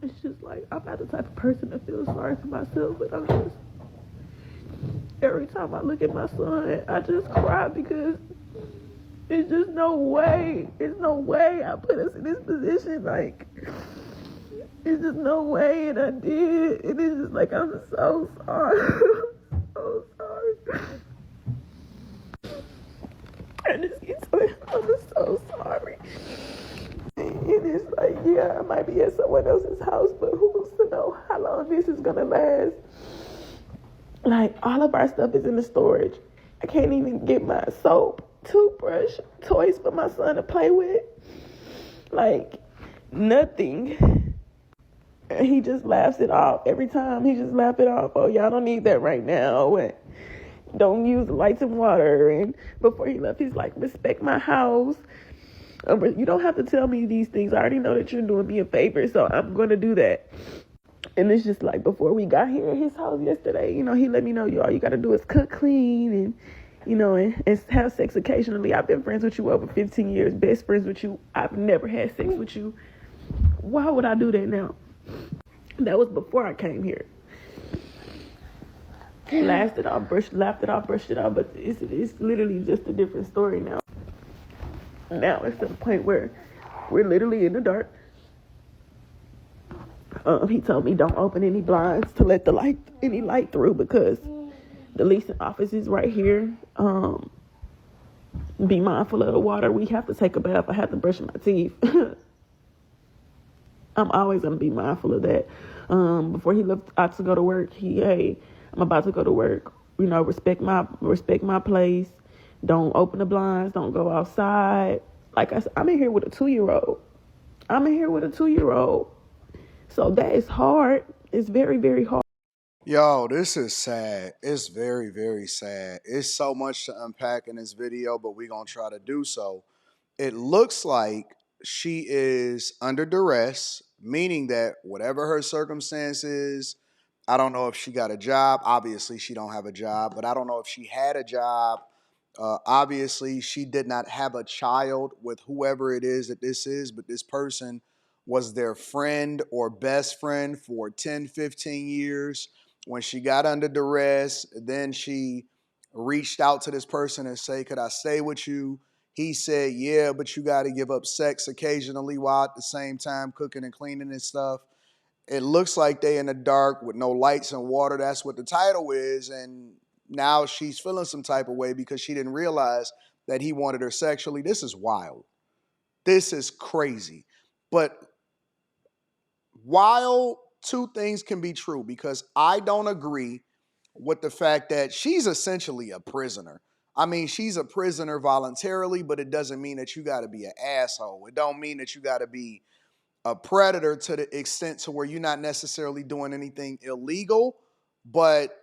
It's just like, I'm not the type of person that feels sorry for myself, but I'm just, every time I look at my son, I just cry because it's just no way. There's no way I put us in this position. Like, it's just no way, and I did. And it's just like, I'm so sorry. So sorry. I just get so, I'm just so sorry. And it's like, yeah, I might be at someone else's house, but who's to know how long this is gonna last? Like, all of our stuff is in the storage. I can't even get my soap, toothbrush, toys for my son to play with. Like, nothing. And he just laughs it off. Every time he just laughs it off. Oh, y'all don't need that right now. And don't use lights and water. And before he left, he's like, respect my house. You don't have to tell me these things. I already know that you're doing me a favor, so I'm going to do that. And it's just like, before we got here at his house yesterday, you know, he let me know, all you got to do is cook clean and, you know, and have sex occasionally. I've been friends with you over 15 years, best friends with you. I've never had sex with you. Why would I do that now? That was before I came here. Laughed it off, brushed it off, but it's literally just a different story now. Now it's to the point where we're literally in the dark. He told me don't open any blinds to let any light through because the leasing office is right here. Be mindful of the water. We have to take a bath. I have to brush my teeth. I'm always gonna be mindful of that. Before he left out to go to work, hey, I'm about to go to work. You know, respect my place. Don't open the blinds. Don't go outside. Like I said, I'm in here with a 2-year-old. So that is hard. It's very, very hard. Yo, this is sad. It's very, very sad. It's so much to unpack in this video, but we're going to try to do so. It looks like she is under duress, meaning that whatever her circumstances, I don't know if she got a job. Obviously, she don't have a job, but I don't know if she had a job. Obviously, she did not have a child with whoever it is that this is, but this person was their friend or best friend for 10, 15 years. When she got under duress, then she reached out to this person and say, could I stay with you? He said, yeah, but you got to give up sex occasionally while at the same time cooking and cleaning and stuff. It looks like they in the dark with no lights and water. That's what the title is. And now she's feeling some type of way because she didn't realize that he wanted her sexually. This is wild. This is crazy. But while two things can be true, because I don't agree with the fact that she's essentially a prisoner. I mean, she's a prisoner voluntarily, but it doesn't mean that you got to be an asshole. It don't mean that you got to be a predator to the extent to where you're not necessarily doing anything illegal, but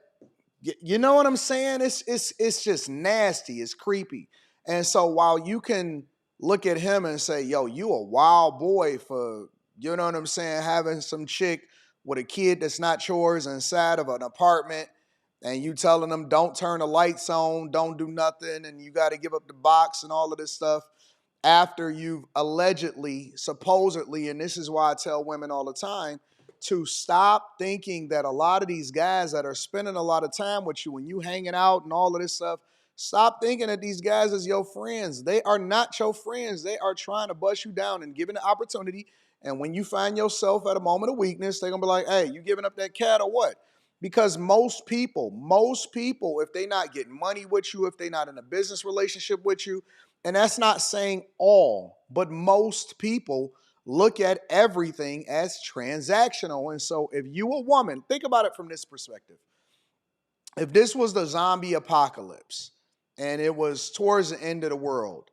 you know what I'm saying? It's just nasty. It's creepy. And so while you can look at him and say, "Yo, you a wild boy for," you know what I'm saying, having some chick with a kid that's not yours inside of an apartment, and you telling them don't turn the lights on, don't do nothing, and you got to give up the box and all of this stuff after you've allegedly, supposedly, and this is why I tell women all the time to stop thinking that a lot of these guys that are spending a lot of time with you and you hanging out and all of this stuff, stop thinking that these guys is your friends. They are not your friends. They are trying to bust you down and giving the opportunity. And when you find yourself at a moment of weakness, they're gonna be like, hey, you giving up that cat or what? Because most people, if they not getting money with you, if they not in a business relationship with you, and that's not saying all, but most people look at everything as transactional. And so if you a woman, think about it from this perspective. If this was the zombie apocalypse and it was towards the end of the world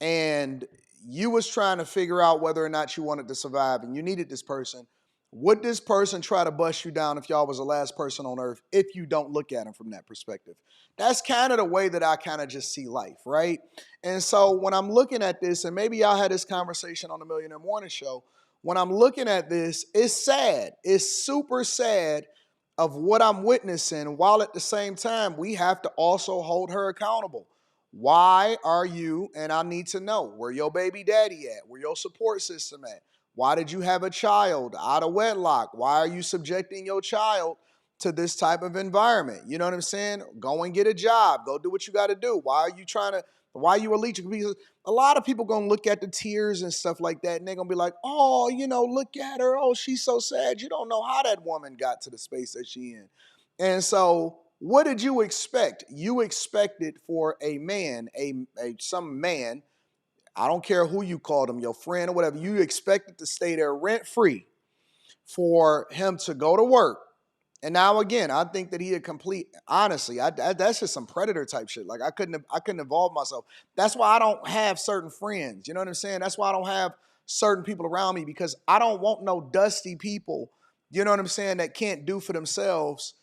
and you was trying to figure out whether or not you wanted to survive and you needed this person, would this person try to bust you down if y'all was the last person on earth if you don't look at him from that perspective? That's kind of the way that I kind of just see life, right? And so when I'm looking at this, and maybe y'all had this conversation on the Millionaire Morning Show, when I'm looking at this, it's sad. It's super sad of what I'm witnessing, while at the same time, we have to also hold her accountable. Why are you, and I need to know, where your baby daddy at? Where your support system at? Why did you have a child out of wedlock? Why are you subjecting your child to this type of environment? You know what I'm saying? Go and get a job. Go do what you got to do. Why are you allergic? Because a lot of people going to look at the tears and stuff like that, and they're going to be like, oh, look at her. Oh, she's so sad. You don't know how that woman got to the space that she in. And so what did you expect? You expected for a man, some man, I don't care who you called him, your friend or whatever, you expected to stay there rent free for him to go to work. And now again, I think that he had honestly, that's just some predator type shit. Like I couldn't involve myself. That's why I don't have certain friends. You know what I'm saying? That's why I don't have certain people around me, because I don't want no dusty people, you know what I'm saying, that can't do for themselves,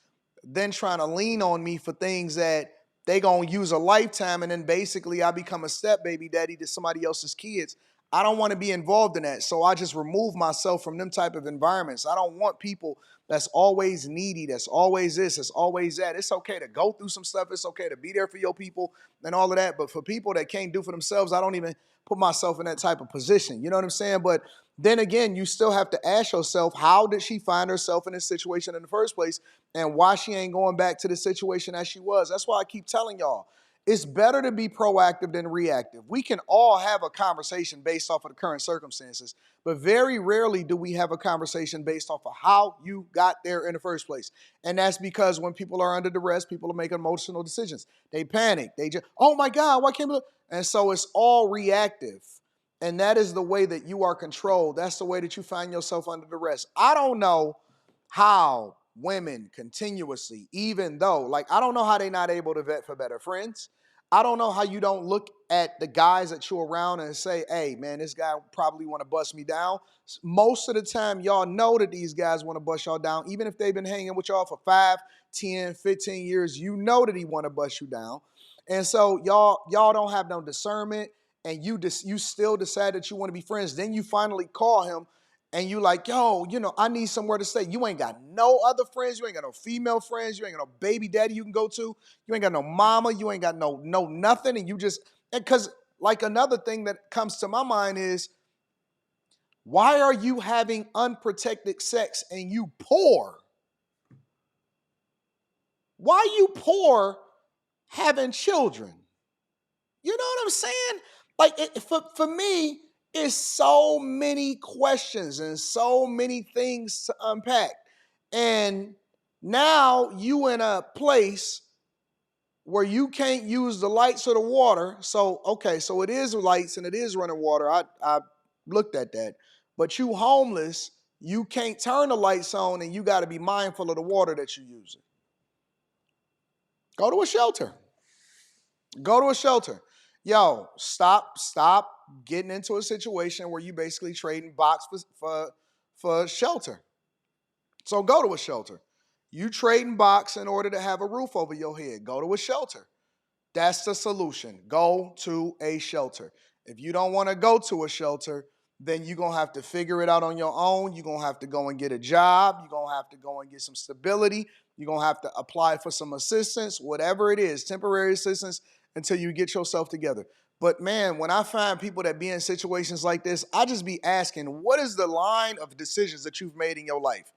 then trying to lean on me for things that they gonna use a lifetime, and then basically I become a step baby daddy to somebody else's kids. I don't want to be involved in that. So I just remove myself from them type of environments. I don't want people that's always needy, that's always this, that's always that. It's okay to go through some stuff. It's okay to be there for your people and all of that. But for people that can't do for themselves, I don't even put myself in that type of position. You know what I'm saying? But then again, you still have to ask yourself, how did she find herself in this situation in the first place, and why she ain't going back to the situation as she was? That's why I keep telling y'all, it's better to be proactive than reactive. We can all have a conversation based off of the current circumstances, but very rarely do we have a conversation based off of how you got there in the first place. And that's because when people are under duress, people are making emotional decisions. They panic. They just, oh my God, why can't we? And so it's all reactive. And that is the way that you are controlled. That's the way that you find yourself under duress. I don't know how women continuously, even though, like, I don't know how they're not able to vet for better friends. I don't know how you don't look at the guys that you're around and say, hey, man, this guy probably want to bust me down. Most of the time, y'all know that these guys want to bust y'all down. Even if they've been hanging with y'all for 5, 10, 15 years, you know that he want to bust you down. And so y'all don't have no discernment, and you still decide that you want to be friends. Then you finally call him and you like, yo, I need somewhere to stay. You ain't got no other friends. You ain't got no female friends. You ain't got no baby daddy you can go to. You ain't got no mama. You ain't got no nothing. And you just, because like another thing that comes to my mind is, why are you having unprotected sex and you poor? Why you poor having children? You know what I'm saying? Like for me, it's so many questions and so many things to unpack. And now you in a place where you can't use the lights or the water. So, okay, so it is lights and it is running water. I looked at that. But you homeless, you can't turn the lights on, and you got to be mindful of the water that you're using. Go to a shelter. Go to a shelter. Yo, stop getting into a situation where you basically trading box for shelter. So go to a shelter. You trading box in order to have a roof over your head. Go to a shelter. That's the solution. Go to a shelter. If you don't want to go to a shelter, then you're going to have to figure it out on your own. You're going to have to go and get a job. You're going to have to go and get some stability. You're going to have to apply for some assistance, whatever it is, temporary assistance, until you get yourself together. But man, when I find people that be in situations like this, I just be asking, what is the line of decisions that you've made in your life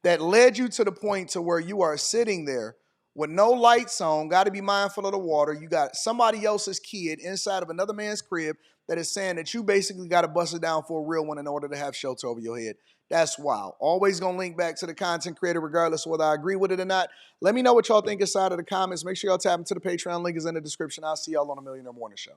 that led you to the point to where you are sitting there with no lights on, got to be mindful of the water. You got somebody else's kid inside of another man's crib that is saying that you basically got to bust it down for a real one in order to have shelter over your head. That's wild. Always going to link back to the content creator regardless of whether I agree with it or not. Let me know what y'all think inside of the comments. Make sure y'all tap into the Patreon. Link is in the description. I'll see y'all on the Millionaire Morning Show.